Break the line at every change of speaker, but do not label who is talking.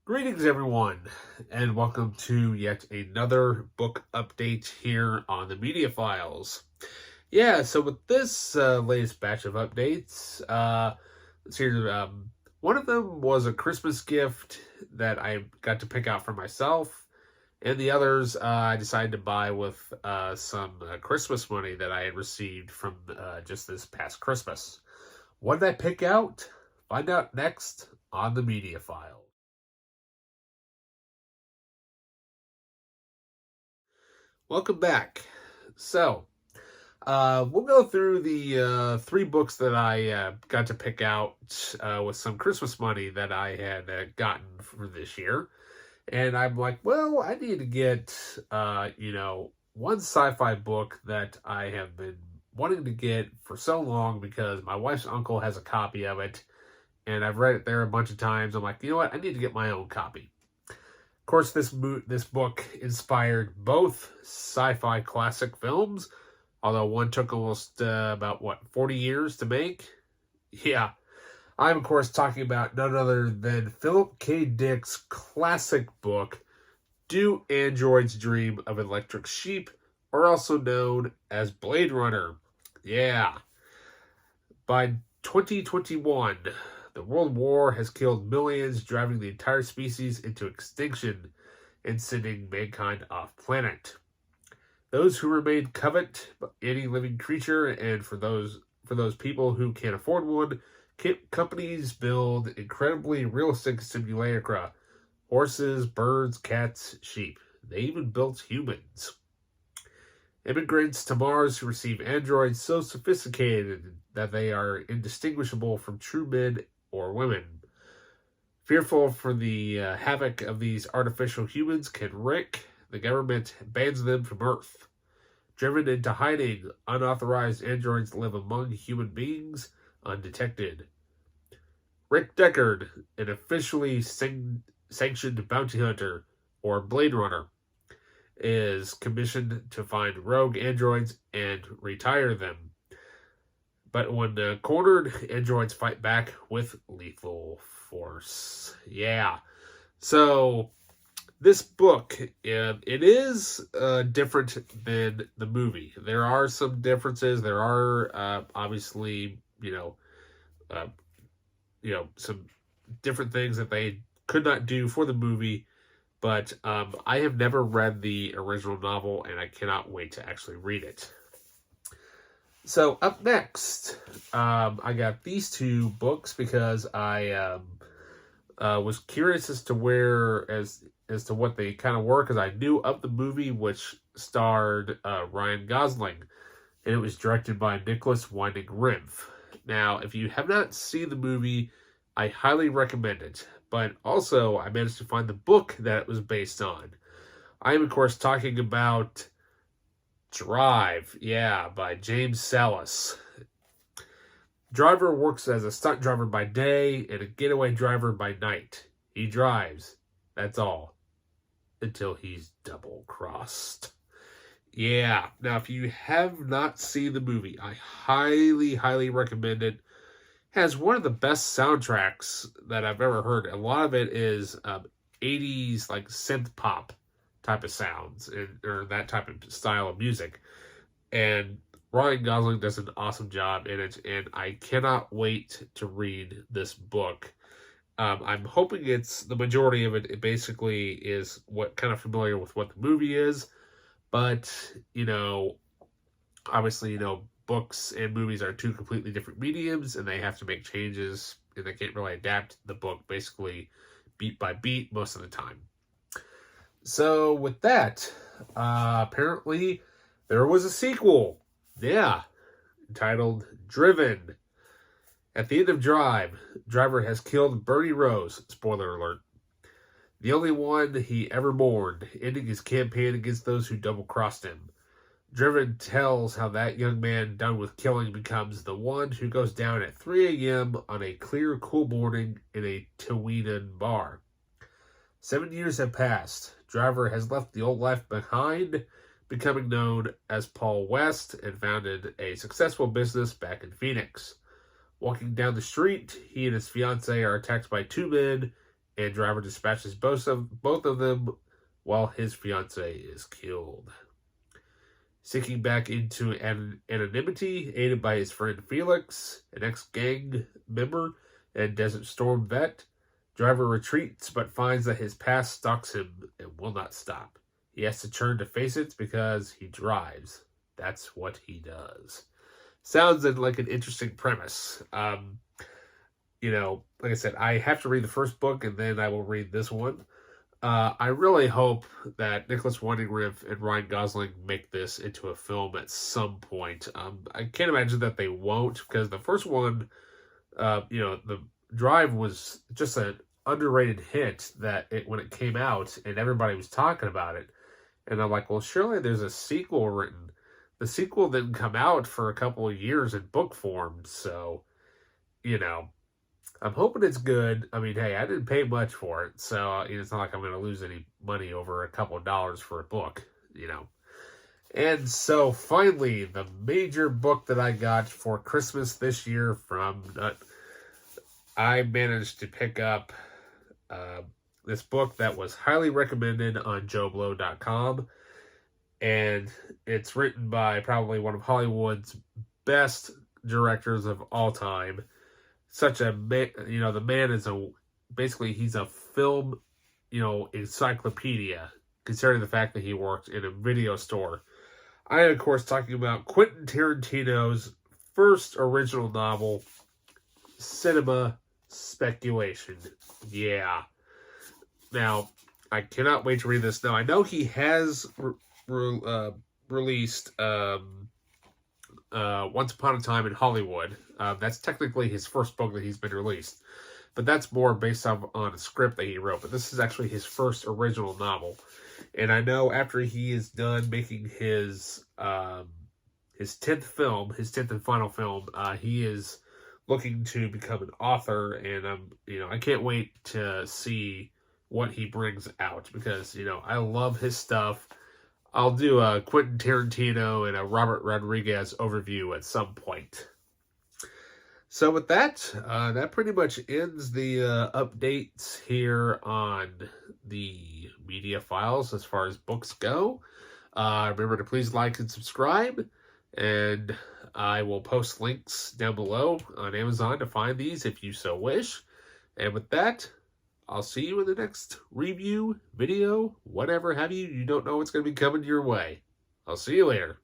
Greetings, everyone, and welcome to yet another book update here on the Media Files. Yeah, so with this latest batch of updates, let's hear. One of them was a Christmas gift that I got to pick out for myself, and the others I decided to buy with some Christmas money that I had received from just this past Christmas. What did I pick out? Find out next on the Media Files. Welcome back. So, we'll go through the three books that I got to pick out with some Christmas money that I had gotten for this year. And I'm like, well, I need to get, one sci fi book that I have been wanting to get for so long because my wife's uncle has a copy of it. And I've read it there a bunch of times. I'm like, you know what? I need to get my own copy. Of course, this book inspired both sci-fi classic films, although one took almost about 40 years to make. Yeah, I'm of course talking about none other than Philip K. Dick's classic book, "Do Androids Dream of Electric Sheep," or also known as Blade Runner. Yeah, by 2021, the World War has killed millions, driving the entire species into extinction and sending mankind off planet. Those who remain covet any living creature, and for those people who can't afford one, companies build incredibly realistic simulacra: horses, birds, cats, sheep. They even built humans. Immigrants to Mars receive androids so sophisticated that they are indistinguishable from true men or women. Fearful for the havoc of these artificial humans, can Rick, the government bans them from Earth. Driven into hiding, unauthorized androids live among human beings undetected. Rick Deckard, an officially sanctioned bounty hunter, or Blade Runner, is commissioned to find rogue androids and retire them. But when cornered, androids fight back with lethal force. Yeah. So this book, it is different than the movie. There are some differences. There are obviously, uh, some different things that they could not do for the movie. But I have never read the original novel, and I cannot wait to actually read it. So up next, I got these two books because I was curious as to as to what they kind of were, because I knew of the movie, which starred Ryan Gosling, and it was directed by Nicholas Winding Refn. Now, if you have not seen the movie, I highly recommend it. But also, I managed to find the book that it was based on. I am, of course, talking about Drive, yeah, by James Salas. Driver works as a stunt driver by day and a getaway driver by night. He drives, that's all, until he's double crossed. Yeah, now if you have not seen the movie, I highly, highly recommend it. Has one of the best soundtracks that I've ever heard. A lot of it is 80s like synth pop type of sounds, or that type of style of music. And Ryan Gosling does an awesome job in it, and I cannot wait to read this book. I'm hoping it's the majority of it. It basically is what kind of familiar with what the movie is, but obviously, books and movies are two completely different mediums, and they have to make changes, and they can't really adapt the book basically beat by beat most of the time. So with that, apparently there was a sequel. Yeah, entitled Driven. At the end of Drive, Driver has killed Bernie Rose. Spoiler alert. The only one he ever mourned, ending his campaign against those who double-crossed him. Driven tells how that young man done with killing becomes the one who goes down at 3 a.m. on a clear, cool morning in a Taweenan bar. 7 years have passed. Driver has left the old life behind, becoming known as Paul West, and founded a successful business back in Phoenix. Walking down the street, he and his fiancée are attacked by two men and Driver dispatches both of them while his fiancee is killed. Sinking back into anonymity, aided by his friend Felix, an ex-gang member and Desert Storm vet, Driver retreats but finds that his past stalks him and will not stop. He has to turn to face it because he drives. That's what he does. Sounds like an interesting premise. Like I said, I have to read the first book and then I will read this one. I really hope that Nicholas Winding Refn and Ryan Gosling make this into a film at some point. I can't imagine that they won't, because the first one, the Drive was just an underrated hit when it came out and everybody was talking about it. And I'm like, well, surely there's a sequel written. The sequel didn't come out for a couple of years in book form, so, I'm hoping it's good. I mean, hey, I didn't pay much for it, so it's not like I'm going to lose any money over a couple of dollars for a book, And so, finally, the major book that I got for Christmas this year from I managed to pick up this book that was highly recommended on JoeBlow.com, and it's written by probably one of Hollywood's best directors of all time. Such a man, the man is he's a film, encyclopedia, considering the fact that he worked in a video store. I am, of course, talking about Quentin Tarantino's first original novel, Cinema Speculation. Yeah. Now, I cannot wait to read this. Now, I know he has released Once Upon a Time in Hollywood. That's technically his first book that he's been released. But that's more based on a script that he wrote. But this is actually his first original novel. And I know after he is done making his 10th and final film, he is looking to become an author. And I can't wait to see what he brings out. Because, I love his stuff. I'll do a Quentin Tarantino and a Robert Rodriguez overview at some point. So with that, that pretty much ends the updates here on the media files as far as books go. Remember to please like and subscribe, and I will post links down below on Amazon to find these if you so wish. And with that, I'll see you in the next review, video, whatever have you. You don't know what's going to be coming your way. I'll see you later.